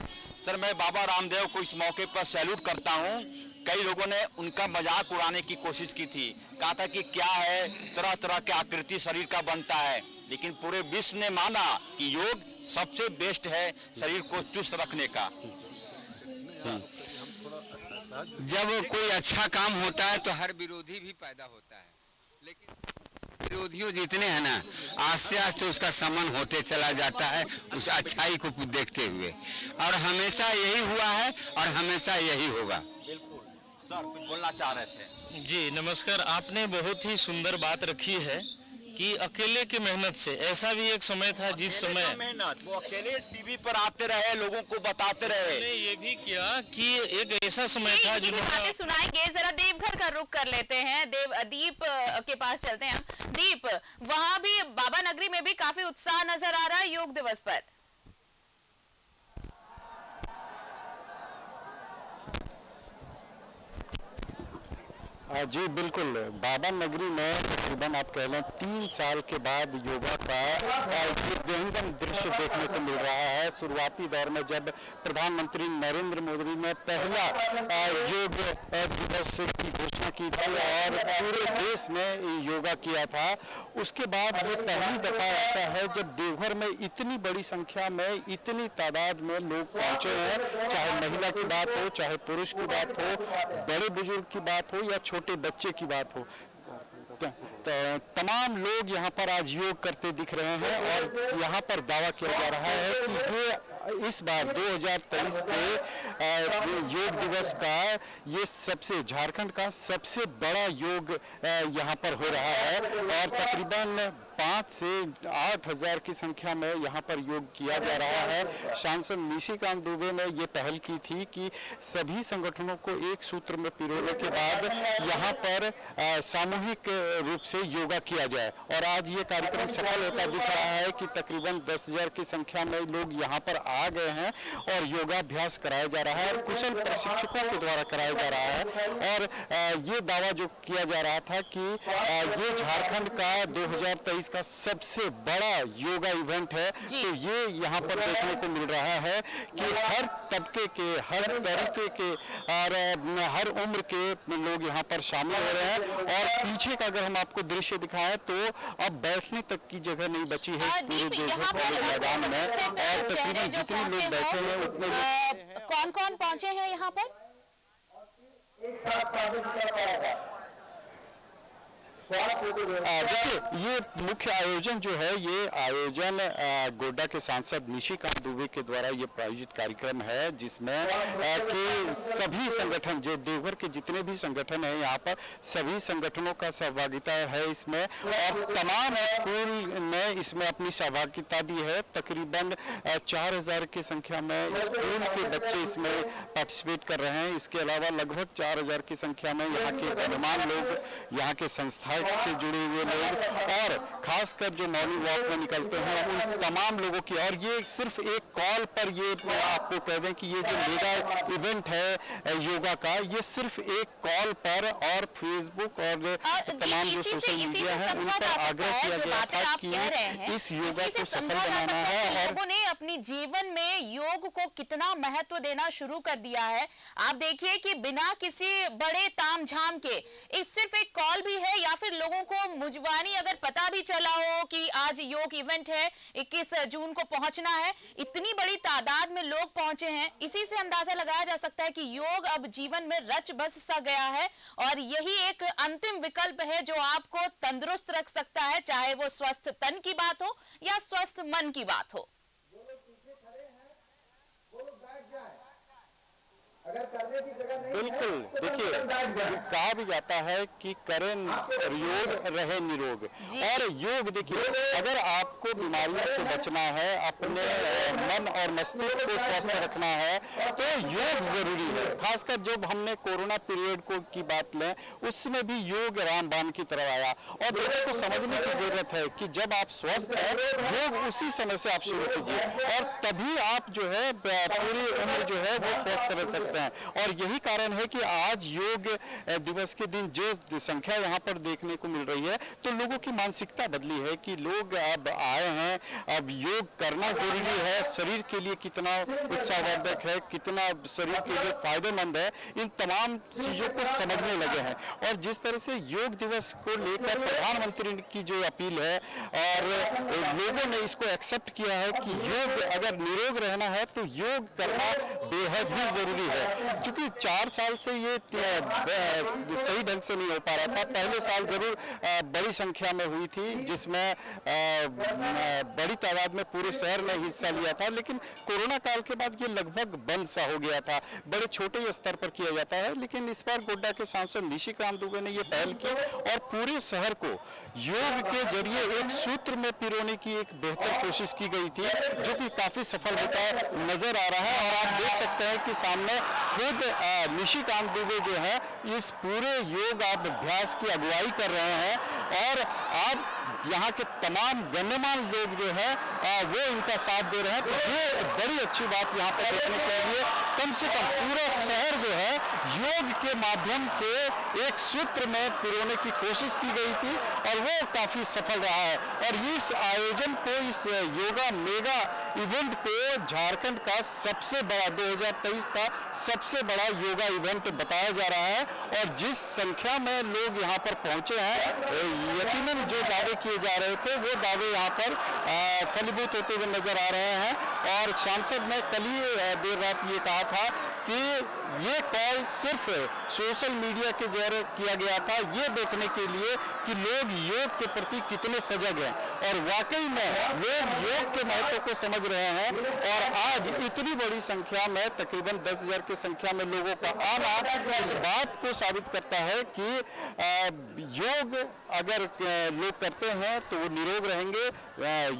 सर मैं बाबा रामदेव को इस मौके पर सैल्यूट करता हूं। कई लोगों ने उनका मजाक उड़ाने की कोशिश की थी, कहा था कि क्या है, तरह तरह के आकृति शरीर का बनता है, लेकिन पूरे विश्व ने माना कि योग सबसे बेस्ट है शरीर को चुस्त रखने का। जब कोई अच्छा काम होता है तो हर विरोधी भी पैदा होता है, लेकिन विरोधियों जितने हैं ना, आस्ते आस्ते उसका समन होते चला जाता है उस अच्छाई को देखते हुए, और हमेशा यही हुआ है और हमेशा यही होगा। बिल्कुल सर, कुछ बोलना चाह रहे थे? जी नमस्कार। आपने बहुत ही सुंदर बात रखी है कि अकेले की मेहनत से, ऐसा भी एक समय था जिस समय मेहनत, वो अकेले टीवी पर आते रहे, लोगों को बताते रहे। ने ये भी किया कि एक ऐसा समय था बातें सुनाएंगे। जरा देवघर का रुख कर लेते हैं, दीप के पास चलते हैं हम। दीप, वहां भी बाबा नगरी में भी काफी उत्साह नजर आ रहा है योग दिवस पर। जी बिल्कुल, बाबा नगरी में तकरीबन आप कह लें 3 साल के बाद योगा का दिव्यांगम दृश्य देखने को मिल रहा है। शुरुआती दौर में जब प्रधानमंत्री नरेंद्र मोदी ने पहला योग दिवस की घोषणा की थी और पूरे देश ने योगा किया था, उसके बाद ये पहली दफा ऐसा है जब देवघर में इतनी बड़ी संख्या में, इतनी तादाद में लोग पहुंचे हैं, चाहे महिला की बात हो, चाहे पुरुष की बात हो, बड़े बुजुर्ग की बात हो या छोटे बच्चे की बात हो। तमाम लोग यहाँ पर आज योग करते दिख रहे हैं और यहाँ पर दावा किया जा रहा है कि ये इस बार 2023 के योग दिवस का ये सबसे झारखंड का सबसे बड़ा योग यहाँ पर हो रहा है और तकरीबन 5 से 8 हज़ार की संख्या में यहाँ पर योग किया जा रहा है। सांसद निशिकांत दुबे ने ये पहल की थी कि सभी संगठनों को एक सूत्र में पिरोने के बाद यहाँ पर सामूहिक रूप से योगा किया जाए और आज ये कार्यक्रम सफल होता दिख रहा है कि तकरीबन 10,000 की संख्या में लोग यहाँ पर आ गए हैं और योगाभ्यास कराया जा रहा है और कुशल प्रशिक्षकों के द्वारा कराया जा रहा है और ये दावा जो किया जा रहा था कि ये झारखंड का 2023 का सबसे बड़ा योगा इवेंट है। तो ये यहाँ पर देखने को मिल रहा है कि हर तबके के, हर तरीके के और हर उम्र के लोग यहाँ पर शामिल हो रहे हैं और पीछे का अगर हम आपको दृश्य दिखाएं तो अब बैठने तक की जगह नहीं बची है पूरे देशभर मैदान में और तकरीबन जितने लोग बैठे हैं उतने कौन कौन पहुंचे हैं यहाँ पर? देखिए ये मुख्य आयोजन जो है ये आयोजन गोड्डा के सांसद निशिकांत दुबे के द्वारा ये प्रायोजित कार्यक्रम है जिसमें कि सभी संगठन जो देवघर के जितने भी संगठन हैं यहाँ पर सभी संगठनों का सहभागिता है इसमें और तमाम स्कूल ने इसमें अपनी सहभागिता दी है। तकरीबन 4,000 की संख्या में स्कूल के बच्चे इसमें पार्टिसिपेट कर रहे हैं। इसके अलावा लगभग 4,000 की संख्या में यहाँ के गणमान्य लोग, यहाँ के संस्था से जुड़े हुए लोग और खासकर जो मॉर्निंग वॉक में निकलते हैं उन तमाम लोगों की और ये सिर्फ एक कॉल पर ये आपको कह दें कि ये जो मेगा इवेंट है योगा का ये सिर्फ एक कॉल पर और फेसबुक और तमाम जो सोशल मीडिया है उन पर आग्रह किया गया था कि इस योगा को सफल बनाना है और लोगों ने अपनी जीवन में योग को कितना महत्व देना शुरू कर दिया है। आप देखिए कि बिना किसी बड़े तामझाम के इस सिर्फ एक कॉल भी है या फिर लोगों को मुजबानी अगर पता भी चला हो कि आज योग इवेंट है 21 जून को पहुंचना है, इतनी बड़ी तादाद में लोग पहुंचे हैं। इसी से अंदाजा लगाया जा सकता है कि योग अब जीवन में रच बस सा गया है और यही एक अंतिम विकल्प है जो आपको तंदुरुस्त रख सकता है, चाहे वो स्वस्थ तन की बात हो या स्वस्थ मन की बात हो। बिल्कुल, देखिए कहा भी जाता है कि करें योग रहे निरोग और योग देखिए अगर आपको बीमारियों से बचना है, अपने मन और मस्तिष्क को स्वस्थ रखना है तो योग जरूरी है। खासकर जब हमने कोरोना पीरियड को की बात लें उसमें भी योग रामबाण की तरह आया और लोगों को समझने की जरूरत है कि जब आप स्वस्थ हैं योग उसी समय से आप शुरू कीजिए और तभी आप जो है पूरी उम्र जो है वो स्वस्थ रह सकते हैं और यही कारण है कि आज योग दिवस के दिन जो संख्या यहाँ पर देखने को मिल रही है तो लोगों की मानसिकता बदली है कि लोग अब आए हैं, अब योग करना जरूरी है, शरीर के लिए कितना उत्साहवर्धक है, कितना शरीर के लिए फायदेमंद है, इन तमाम चीजों को समझने लगे हैं और जिस तरह से योग दिवस को लेकर प्रधानमंत्री की जो अपील है और लोगों ने इसको एक्सेप्ट किया है कि योग अगर निरोग रहना है तो योग करना बेहद ही जरूरी है। चूंकि 4 साल से ये सही ढंग से नहीं हो पा रहा था, पहले साल जरूर बड़ी संख्या में हुई थी जिसमें बड़ी तादाद में पूरे शहर ने हिस्सा लिया था, लेकिन कोरोना काल के बाद ये लगभग बंद सा हो गया था, बड़े छोटे स्तर पर किया जाता है। लेकिन इस बार गोड्डा के सांसद निशिकांत दुबे ने ये पहल की और पूरे शहर को योग के जरिए एक सूत्र में पिरोने की एक बेहतर कोशिश की गई थी जो कि काफी सफल होता नजर आ रहा है और आप देख सकते हैं कि सामने खुद निशिकांत दुबे जो है इस पूरे योग अभ्यास की अगुवाई कर रहे हैं और आप यहाँ के तमाम गण्यमान्य लोग जो है वो इनका साथ दे रहे हैं। तो ये बड़ी अच्छी बात यहाँ पर देखने के लिए कम से कम पूरा शहर जो है योग के माध्यम से एक सूत्र में पिरोने की कोशिश की गई थी और वो काफी सफल रहा है और इस आयोजन को, इस योगा मेगा इवेंट को झारखंड का सबसे बड़ा 2023 का सबसे बड़ा योगा इवेंट बताया जा रहा है और जिस संख्या में लोग यहाँ पर पहुंचे हैं यकीनन जो दावे किए जा रहे थे वो दावे यहाँ पर फलीभूत होते हुए नजर आ रहे हैं और सांसद ने कल ही देर रात ये कहा था कि ये कॉल सिर्फ सोशल मीडिया के द्वारा किया गया था, ये देखने के लिए कि लोग योग के प्रति कितने सजग हैं और वाकई में लोग योग के महत्व को समझ रहे हैं। और आज इतनी बड़ी संख्या में, तकरीबन 10,000 की संख्या में लोगों का आना इस बात को साबित करता है कि योग अगर लोग करते हैं तो वो निरोग रहेंगे,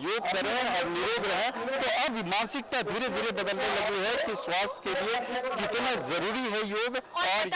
योग करें और निरोग रहें। तो अब मानसिकता धीरे धीरे बदलने लगी है कि स्वास्थ्य के लिए कितना जरूरी है योग। और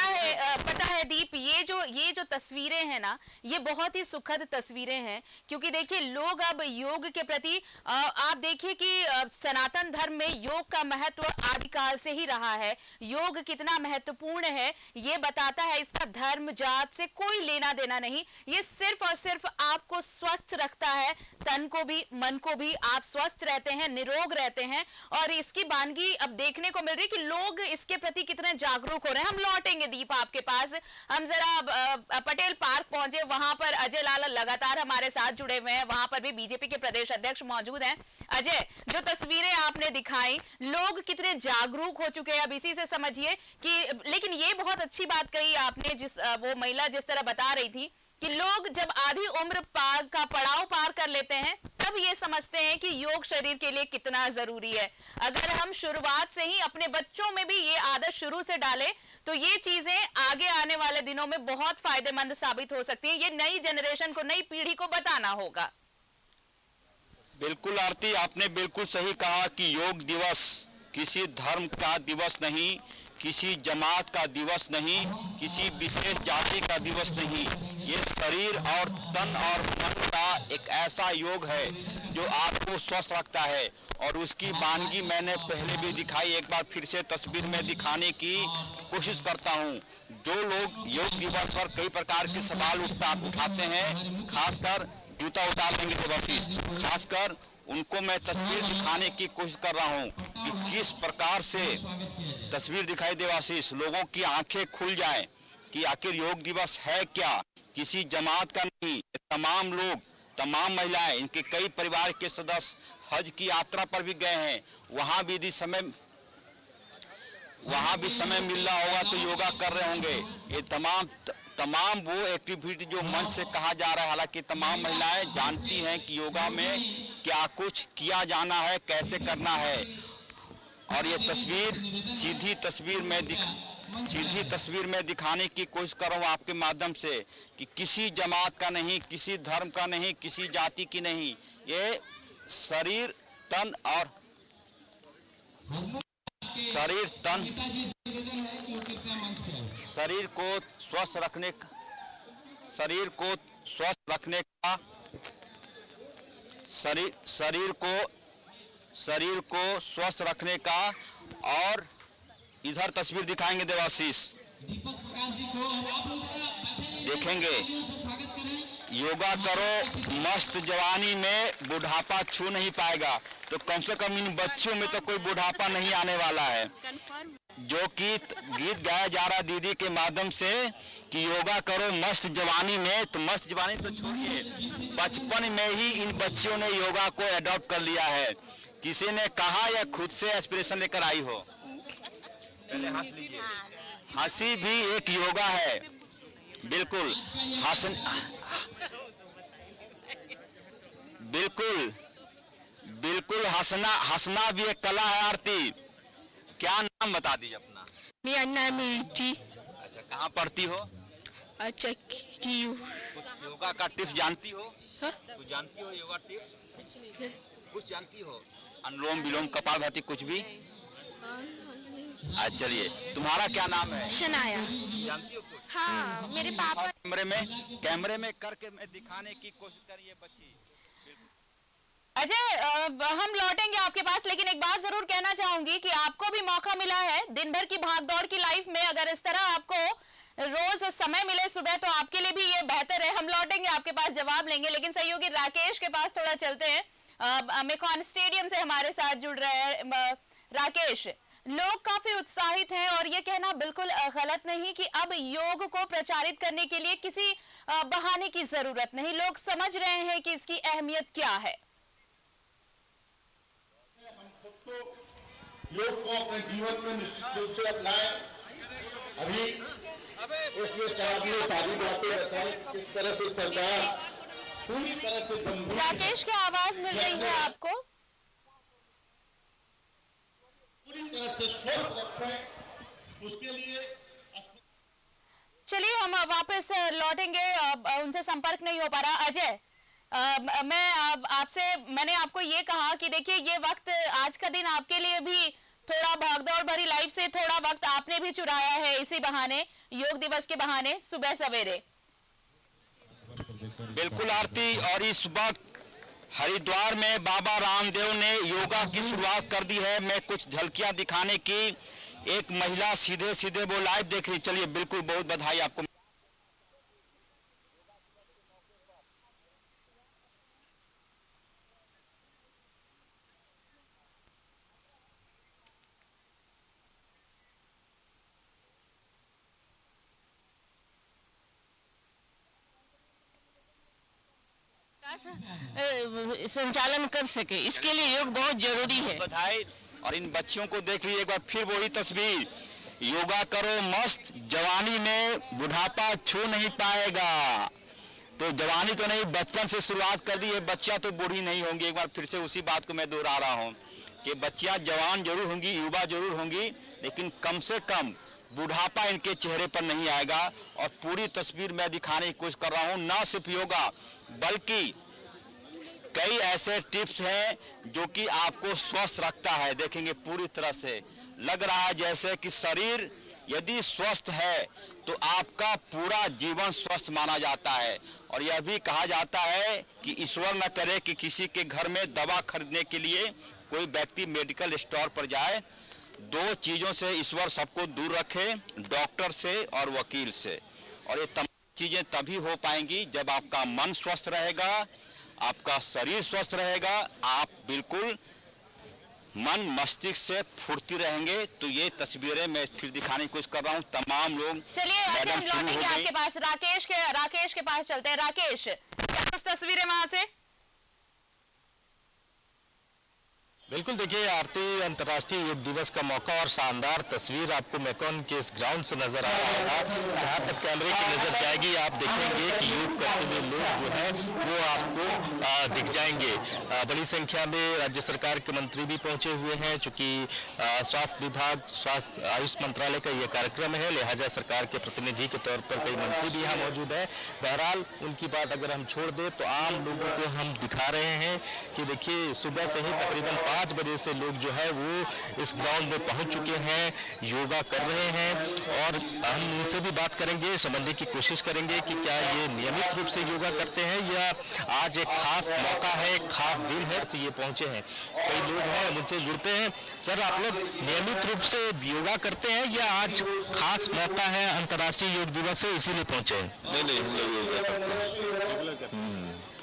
पता है दीप, ये जो तस्वीरें हैं ना, ये बहुत ही सुखद तस्वीरें हैं, क्योंकि देखिए लोग अब योग के प्रति आप देखिए कि सनातन धर्म में योग का महत्व आदिकाल से ही रहा है। योग कितना महत्वपूर्ण है ये बताता है। इसका धर्म जात से कोई लेना देना नहीं, ये सिर्फ और सिर्फ आपको स्वस्थ रखता है, तन को भी मन को भी। आप स्वस्थ रहते हैं, निरोग रहते हैं और इसकी वानगी अब देखने को मिल रही है कि लोग इसके प्रति कितने जागरूक हो रहे हैं। हम लौटेंगे दीप आपके पास, हम जरा पटेल पार्क पहुंचे, वहां पर अजय लाल लगातार हमारे साथ जुड़े हुए हैं, वहां पर भी बीजेपी के प्रदेश अध्यक्ष मौजूद हैं। अजय, जो तस्वीरें आपने दिखाई, लोग कितने जागरूक हो चुके हैं अब इसी से समझिए कि, लेकिन ये बहुत अच्छी बात कही आपने, वो महिला जिस तरह बता रही थी कि लोग जब आधी उम्र का पड़ाव पार कर लेते हैं तब ये समझते हैं कि योग शरीर के लिए कितना जरूरी है। अगर हम शुरुआत से ही अपने बच्चों में भी ये आदत शुरू से डालें तो ये चीजें आगे आने वाले दिनों में बहुत फायदेमंद साबित हो सकती हैं। ये नई जनरेशन को, नई पीढ़ी को बताना होगा। बिल्कुल आरती, आपने बिल्कुल सही कहा कि योग दिवस किसी धर्म का दिवस नहीं, किसी जमात का दिवस नहीं, किसी विशेष जाति का दिवस नहीं। ये शरीर और तन और मन का एक ऐसा योग है जो आपको स्वस्थ रखता है और उसकी वानगी मैंने पहले भी दिखाई, एक बार फिर से तस्वीर में दिखाने की कोशिश करता हूँ। जो लोग योग दिवस पर कई प्रकार के सवाल उठाते हैं, खासकर जूता उतार देंगे देवाशीष, खासकर उनको मैं तस्वीर दिखाने की कोशिश कर रहा हूँ कि किस प्रकार से तस्वीर दिखाई देवाशीष, लोगों की आंखें खुल जाएं कि आखिर योग दिवस है क्या। किसी जमात का नहीं, तमाम लोग, तमाम महिलाएं, इनके कई परिवार के सदस्य हज की यात्रा पर भी गए हैं, वहां भी समय मिल रहा होगा तो योगा कर रहे होंगे। ये तमाम वो एक्टिविटी जो मंच से कहा जा रहा है, हालांकि तमाम महिलाएं जानती हैं कि योगा में क्या कुछ किया जाना है, कैसे करना है। और ये तस्वीर सीधी तस्वीर में दिखाने की कोशिश कर रहा हूँ आपके माध्यम से कि किसी जमात का नहीं, किसी धर्म का नहीं, किसी जाति की नहीं, ये शरीर तन शरीर को स्वस्थ रखने का शरीर को स्वस्थ रखने का। और इधर तस्वीर दिखाएंगे देवाशीष, देखेंगे, योगा करो मस्त जवानी में बुढ़ापा छू नहीं पाएगा। तो कम से कम इन बच्चों में तो कोई बुढ़ापा नहीं आने वाला है। जो गीत गाया जा रहा दीदी के माध्यम से कि योगा करो मस्त जवानी में, तो मस्त जवानी तो छोड़िए, बचपन में ही इन बच्चों ने योगा को अडॉप्ट कर लिया है। किसी ने कहा या खुद से एस्पिरेशन लेकर आई हो? पहले हंस लीजिए, हंसी भी एक योगा है। बिल्कुल हंसना भी एक कला है। आरती, क्या नाम बता दीजिए अपना? मेरा नाम रीति। अच्छा, कहाँ पढ़ती हो? अच्छा, कुछ योगा का टिप्स जानती हो? कुछ जानती हो योगा टिप्स? कुछ जानती हो? अनुलोम विलोम कपालभाति कुछ भी? अच्छा, चलिए, तुम्हारा क्या नाम है? शनाया। जानती हो कुछ? हाँ, मेरे पापा। कैमरे में करके मैं दिखाने की कोशिश करिए बच्ची। अजय, हम लौटेंगे आपके पास, लेकिन एक बात जरूर कहना चाहूंगी कि आपको भी मौका मिला है दिन भर की भागदौड़ की लाइफ में, अगर इस तरह आपको रोज समय मिले सुबह तो आपके लिए भी ये बेहतर है। हम लौटेंगे आपके पास, जवाब लेंगे, लेकिन सहयोगी राकेश के पास थोड़ा चलते हैं। मेकॉन स्टेडियम से हमारे साथ जुड़ रहे हैं राकेश। लोग काफी उत्साहित हैं और ये कहना बिल्कुल गलत नहीं कि अब योग को प्रचारित करने के लिए किसी बहाने की जरूरत नहीं। लोग समझ रहे हैं कि इसकी अहमियत क्या है। योग को अपने जीवन में निश्चित रूप से अपनाएं अभी इसमें सारी बातें बताएं किस तरह से सरकार पूरी तरह से गंभीर। राकेश की आवाज मिल रही है आपको? पूरी तरह से स्वस्थ रखें उसके लिए। चलिए हम वापस लौटेंगे, उनसे संपर्क नहीं हो पा रहा। अजय, मैंने आपको ये कहा कि देखिए ये वक्त, आज का दिन आपके लिए भी थोड़ा भागदौड़ भरी लाइफ से थोड़ा वक्त आपने भी चुराया है इसी बहाने, योग दिवस के बहाने, सुबह सवेरे। बिल्कुल आरती, और इस वक्त हरिद्वार में बाबा रामदेव ने योगा की शुरुआत कर दी है। मैं कुछ झलकियां दिखाने की, एक महिला सीधे सीधे वो लाइव देख रही। चलिए, बिल्कुल बहुत बधाई आपको। संचालन कर सके, इसके लिए योग बहुत जरूरी है। बधाई। और इन बच्चियों को देख लीजिए एक बार फिर वही तस्वीर, योगा करो मस्त, जवानी में बुढ़ापा छू नहीं पाएगा। तो जवानी तो नहीं, बचपन से शुरुआत कर दी है, बच्चियां तो बूढ़ी नहीं होंगी। एक बार फिर से उसी बात को मैं दोहरा रहा हूँ कि बच्चियां जवान जरूर होंगी, युवा जरूर होंगी, लेकिन कम से कम बुढ़ापा इनके चेहरे पर नहीं आएगा। और पूरी तस्वीर मैं दिखाने की कोशिश कर रहा हूँ। ना सिर्फ योगा बल्कि कई ऐसे टिप्स हैं जो कि आपको स्वस्थ रखता है। देखेंगे पूरी तरह से लग रहा है जैसे कि शरीर यदि स्वस्थ है तो आपका पूरा जीवन स्वस्थ माना जाता है। और यह भी कहा जाता है कि ईश्वर न करे कि किसी के घर में दवा खरीदने के लिए कोई व्यक्ति मेडिकल स्टोर पर जाए। दो चीजों से ईश्वर सबको दूर रखे, डॉक्टर से और वकील से। और ये तमाम चीजें तभी हो पाएंगी जब आपका मन स्वस्थ रहेगा, आपका शरीर स्वस्थ रहेगा, आप बिल्कुल मन मस्तिष्क से फुर्ती रहेंगे। तो ये तस्वीरें मैं फिर दिखाने की कोशिश कर रहा हूँ। तमाम लोग, चलिए आज हम लौटेंगे आपके पास, राकेश के पास चलते हैं। राकेश, क्या कुछ तस्वीरें वहां से? बिल्कुल, देखिए आरती, अंतर्राष्ट्रीय योग दिवस का मौका और शानदार तस्वीर आपको मैकॉन के इस ग्राउंड से नजर आ रहा था। जहाँ तक कैमरे की नजर जाएगी आप देखेंगे कि योग करते हुए लोग जो है वो आपको दिख जाएंगे। बड़ी संख्या में राज्य सरकार के मंत्री भी पहुंचे हुए हैं। चूंकि स्वास्थ्य विभाग, स्वास्थ्य आयुष मंत्रालय का ये कार्यक्रम है, लिहाजा सरकार के प्रतिनिधि के तौर पर कई मंत्री भी यहाँ मौजूद है। बहरहाल उनकी बात अगर हम छोड़ दें तो आम लोगों को हम दिखा रहे हैं कि देखिए सुबह से ही तकरीबन 5 बजे से लोग जो है वो इस ग्राउंड में पहुंच चुके हैं, योगा कर रहे हैं। और हम उनसे भी बात करेंगे, समझने की कोशिश करेंगे कि क्या ये नियमित रूप से योगा करते हैं या आज एक खास मौका है, एक खास दिन है से ये पहुंचे हैं। कई लोग हैं मुझसे जुड़ते हैं, सर आप लोग नियमित रूप से योगा करते हैं या आज खास मौका है, अंतर्राष्ट्रीय योग दिवस है इसीलिए पहुंचे हैं? नहीं, हम लोग योगा करते हैं।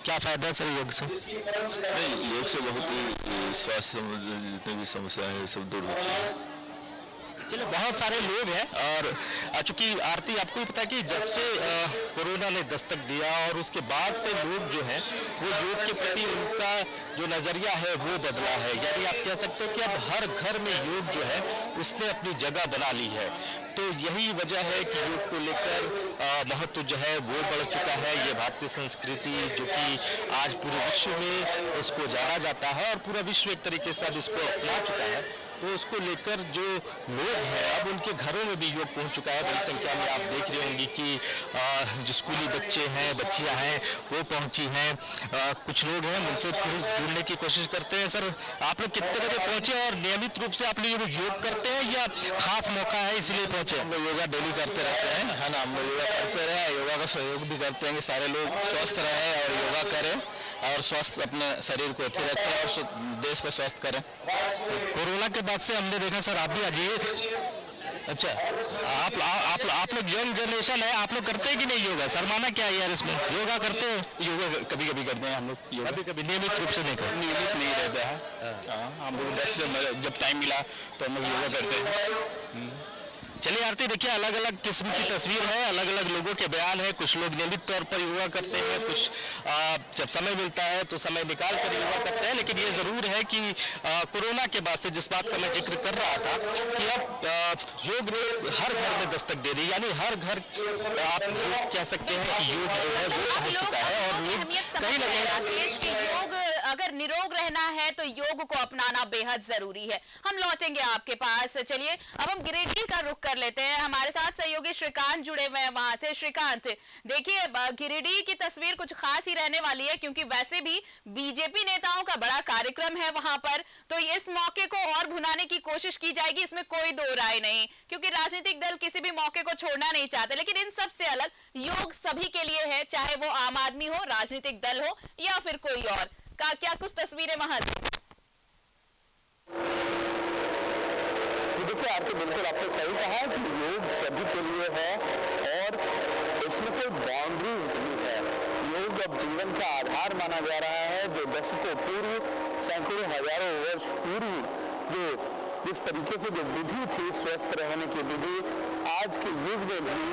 क्या फायदा है सर योग से? नहीं, योग से बहुत ही स्वास्थ्य जितनी भी समस्याएं हैं सब दूर होती हैं। चलिए, बहुत सारे लोग हैं और चूंकि आरती आपको भी पता है कि जब से कोरोना ने दस्तक दिया और उसके बाद से लोग जो हैं वो योग के प्रति उनका जो नज़रिया है वो बदला है। यानी आप कह सकते हो कि अब हर घर में योग जो है उसने अपनी जगह बना ली है। तो यही वजह है कि योग को लेकर महत्व जो है वो बढ़ चुका है। ये भारतीय संस्कृति जो कि आज पूरे विश्व में इसको जाना जाता है और पूरा विश्व एक तरीके से अब इसको अपना चुका है। तो उसको लेकर जो लोग हैं अब उनके घरों में भी योग पहुंच चुका है। बड़ी संख्या में आप देख रहे होंगे कि जो स्कूली बच्चे हैं, बच्चियां हैं वो पहुंची हैं। कुछ लोग हैं उनसे जुड़ने की कोशिश करते हैं। सर आप लोग कितने बजे पहुंचे और नियमित रूप से आप लोग योग करते हैं या खास मौका है इसलिए पहुंचे? हम लोग योगा डेली करते रहते हैं, है ना। हम लोग योगा करते रहे, योगा का सहयोग भी करते हैं कि सारे लोग स्वस्थ रहें और योगा करें और स्वस्थ अपने शरीर को अच्छे रखें और देश को स्वस्थ करें। कोरोना के बाद से हमने देखा सर आप भी अजीब। अच्छा, आप लोग यंग जनरेशन है, आप लोग करते हैं कि नहीं योगा? शर्माना क्या है यार इसमें, योगा करते हो? योगा कभी कभी करते हैं हम लोग, कभी कभी नियमित रूप से नहीं करते। नियमित नहीं रहता है। हम लोग बस जब टाइम मिला तो हम लोग योगा करते हैं। चलिए आरती, देखिए अलग अलग किस्म की तस्वीर है, अलग अलग लोगों के बयान है। कुछ लोग नियमित तौर पर योगा करते हैं, कुछ जब समय मिलता है तो समय निकाल कर योगा करते हैं। लेकिन ये ज़रूर है कि कोरोना के बाद से जिस बात का मैं जिक्र कर रहा था कि अब योग ने हर घर में दस्तक दे दी, यानी हर घर आप कह सकते हैं कि योग जो है वो पहुंच चुका है। और लोग कहीं ना कहीं योग अगर निरोग रहना है तो योग को अपनाना बेहद जरूरी है। हम लौटेंगे आपके पास। चलिए अब हम गिरिडीह का रुख कर लेते हैं। हमारे साथ सहयोगी श्रीकांत जुड़े हुए हैं वहां से। श्रीकांत, देखिए गिरिडीह की तस्वीर कुछ खास ही रहने वाली है, क्योंकि वैसे भी बीजेपी नेताओं का बड़ा कार्यक्रम है वहां पर, तो इस मौके को और भुनाने की कोशिश की जाएगी, इसमें कोई दो राय नहीं, क्योंकि राजनीतिक दल किसी भी मौके को छोड़ना नहीं चाहते। लेकिन इन सबसे अलग योग सभी के लिए है, चाहे वो आम आदमी हो, राजनीतिक दल हो या फिर कोई और। का क्या कुछ तस्वीरें वहां से? देखिए आरती, बिल्कुल आपने सही कहा कि योग सभी के लिए है और इसमें कोई बाउंड्रीज नहीं है। योग अब जीवन का आधार माना जा रहा है, जो दशकों पूर्व, सैकड़ों हजारों वर्ष पूर्व जो जिस तरीके से जो विधि थी स्वस्थ रहने की विधि, आज के युग में भी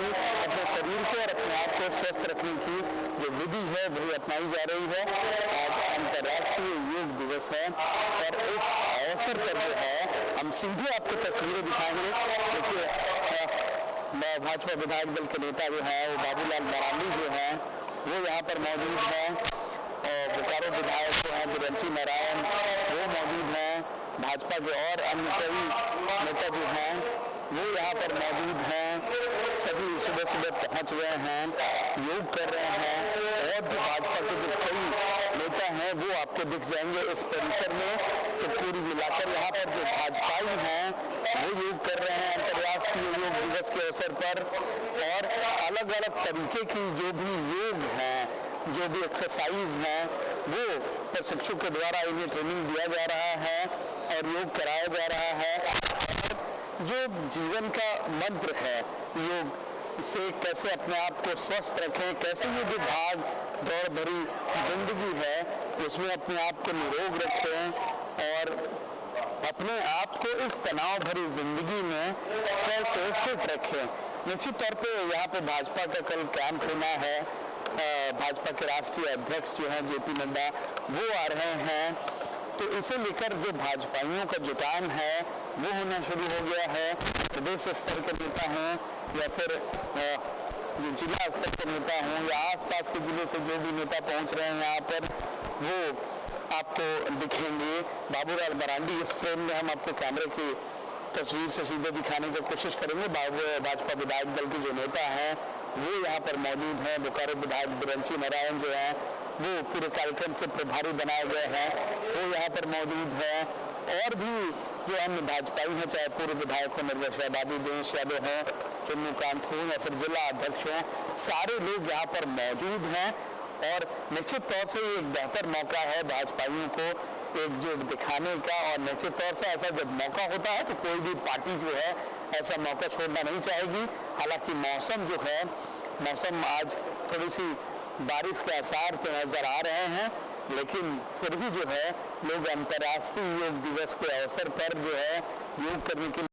अपने शरीर को और अपने आप को स्वस्थ रखने की जो विधि है वही अपनाई जा रही है। आज अंतर्राष्ट्रीय योग दिवस है और इस अवसर पर जो है हम सीधे आपको तस्वीरें दिखाएंगे। देखिए भाजपा विधायक दल के नेता जो है वो बाबूलाल मरांडी जो है वो यहाँ पर मौजूद हैं और बोकारो विधायक जो है बिरंची नारायण वो मौजूद हैं। भाजपा के और अन्य कई नेता जो हैं वो यहाँ पर मौजूद हैं। सभी सुबह सुबह पहुँच गए हैं, योग कर रहे हैं और भी भाजपा के जो कई नेता हैं वो आपको दिख जाएंगे इस परिसर में। तो पूरी मिलाकर यहाँ पर जो भाजपाई हैं वो योग कर रहे हैं अंतर्राष्ट्रीय योग दिवस के अवसर पर। और अलग अलग तरीके की जो भी योग हैं, जो भी एक्सरसाइज हैं, वो प्रशिक्षु के द्वारा इन्हें ट्रेनिंग दिया जा रहा है और योग कराया जा रहा है। जो जीवन का मंत्र है योग से कैसे अपने आप को स्वस्थ रखें, कैसे ये जो भाग दौड़ भरी जिंदगी है उसमें अपने आप को निरोग रखें और अपने आप को इस तनाव भरी जिंदगी में कैसे फिट रखें। निश्चित तौर पे यहाँ पे भाजपा का कल कैंप होना है। भाजपा के राष्ट्रीय अध्यक्ष जो हैं जेपी नड्डा वो आ रहे हैं, तो इसे लेकर जो भाजपाइयों का जुटान है वो होना शुरू हो गया है। प्रदेश स्तर के नेता हों या फिर जो जिला स्तर के नेता हों या आसपास के जिले से जो भी नेता पहुंच रहे हैं यहाँ पर वो आपको दिखेंगे। बाबूलाल मरांडी इस फ्रेम में हम आपको कैमरे की तस्वीर से सीधे दिखाने की कोशिश करेंगे। भाजपा विधायक दल के जो नेता हैं वो यहाँ पर मौजूद हैं। बोकारो विधायक बिरंची नारायण जो हैं वो पूरे कार्यक्रम के प्रभारी बनाए गए हैं, वो यहाँ पर मौजूद हैं। और भी जो अन्य भाजपाई हैं, चाहे पूर्व विधायक हो निर्दोषवादी देश यादव हों, चुन्नूकांत हों या फिर जिला अध्यक्ष हों, सारे लोग यहाँ पर मौजूद हैं। और निश्चित तौर से ये एक बेहतर मौका है भाजपाइयों को एकजुट दिखाने का। और निश्चित तौर से ऐसा जब मौका होता है तो कोई भी पार्टी जो है ऐसा मौका छोड़ना नहीं चाहेगी। हालांकि मौसम जो है, मौसम आज थोड़ी सी बारिश के आसार तो नजर आ रहे हैं, लेकिन फिर भी जो है लोग अंतर्राष्ट्रीय योग दिवस के अवसर पर जो है योग करने के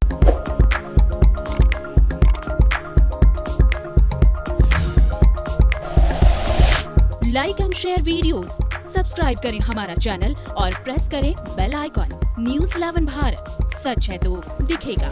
like and share videos, subscribe करें हमारा चैनल और प्रेस करें बेल आइकॉन। न्यूज़ 11 भारत, सच है तो दिखेगा।